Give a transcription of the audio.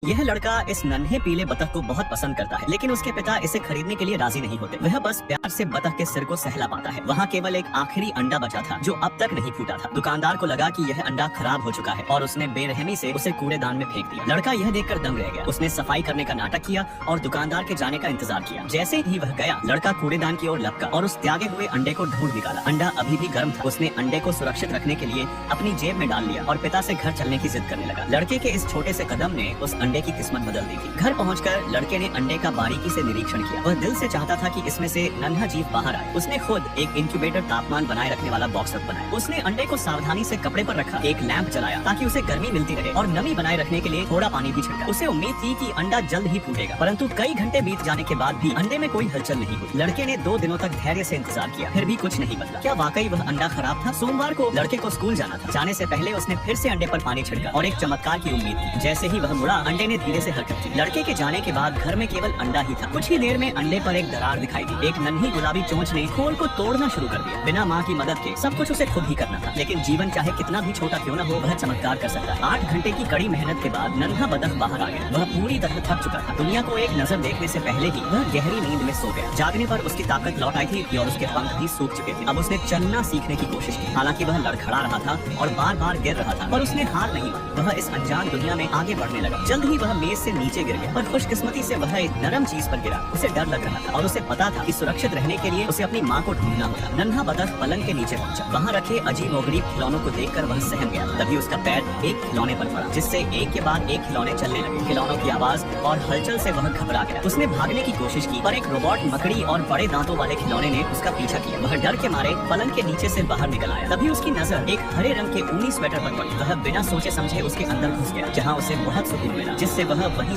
यह लड़का इस नन्हे पीले बतख को बहुत पसंद करता है, लेकिन उसके पिता इसे खरीदने के लिए राजी नहीं होते। वह बस प्यार से बतख के सिर को सहला पाता है। वहाँ केवल एक आखिरी अंडा बचा था जो अब तक नहीं फूटा था। दुकानदार को लगा कि यह अंडा खराब हो चुका है और उसने बेरहमी से उसे कूड़ेदान में फेंक दिया। लड़का यह देखकर दंग रह गया। उसने सफाई करने का नाटक किया और दुकानदार के जाने का इंतजार किया। जैसे ही वह गया, लड़का कूड़ेदान की ओर लपका और उस त्यागे हुए अंडे को ढूंढ निकाला। अंडा अभी भी गर्म था। उसने अंडे को सुरक्षित रखने के लिए अपनी जेब में डाल लिया और पिता से घर चलने की जिद करने लगा। लड़के के इस छोटे से कदम ने उस अंडे की किस्मत बदल दी। घर पहुंचकर लड़के ने अंडे का बारीकी से निरीक्षण किया। वह दिल से चाहता था कि इसमें से नन्हा जीव बाहर आए। उसने खुद एक इंक्यूबेटर तापमान बनाए रखने वाला बॉक्स बनाया। उसने अंडे को सावधानी से कपड़े पर रखा, एक लैंप जलाया ताकि उसे गर्मी मिलती रहे और नमी बनाए रखने के लिए थोड़ा पानी भी छिड़का। उसे उम्मीद थी कि अंडा जल्द ही फूटेगा, परंतु कई घंटे बीत जाने के बाद भी अंडे में कोई हलचल नहीं हुई। लड़के ने 2 दिनों तक धैर्य से इंतजार किया, फिर भी कुछ नहीं बदला। क्या वाकई वह अंडा खराब था? सोमवार को लड़के को स्कूल जाना था। जाने से पहले उसने फिर से अंडे पर पानी छिड़का और एक चमत्कार की उम्मीद की। जैसे ही वह मुड़ा, अंडे ने धीरे से हरकत की। लड़के के जाने के बाद घर में केवल अंडा ही था। कुछ ही देर में अंडे पर एक दरार दिखाई दी। एक नन्ही गुलाबी चोंच ने खोल को तोड़ना शुरू कर दिया। बिना माँ की मदद के सब कुछ उसे खुद ही करना था, लेकिन जीवन चाहे कितना भी छोटा क्यों न हो, वह चमत्कार कर सकता है। 8 घंटे की कड़ी मेहनत के बाद नन्हा बतख बाहर आ गया। वह पूरी तरह थक चुका था। दुनिया को एक नजर देखने से पहले ही वह गहरी नींद में सो गया। जागने पर उसकी ताकत लौट आई थी और उसके पंख भी सूख चुके थे। अब उसने चलना सीखने की कोशिश की। हालांकि वह लड़खड़ा रहा था और बार बार गिर रहा था, पर उसने हार नहीं मानी। वह इस अनजान दुनिया में आगे बढ़ने लगा। जल्द ही वह मेज से नीचे गिर गया, पर खुशकिस्मती से वह एक नरम चीज पर गिरा। उसे डर लग रहा था और उसे पता था कि सुरक्षित रहने के लिए उसे अपनी माँ को ढूंढना होगा। नन्हा बतख पलंग के नीचे पहुंचा। वहाँ रखे अजीब गरीब खिलौनों को देखकर वह सहम गया। तभी उसका पैर एक खिलौने पर पड़ा, जिससे एक के बाद एक खिलौने चलने लगे। खिलौनों की आवाज और हलचल से वह घबरा गया। उसने भागने की कोशिश की, पर एक रोबोट मकड़ी और बड़े दांतों वाले खिलौने ने उसका पीछा किया। वह डर के मारे पलंग के नीचे से बाहर निकल आया। तभी उसकी नजर एक हरे रंग के ऊनी स्वेटर पर पड़ी। वह बिना सोचे समझे उसके अंदर घुस गया, जहाँ उसे बहुत सुकून मिला, जिससे वह वहीं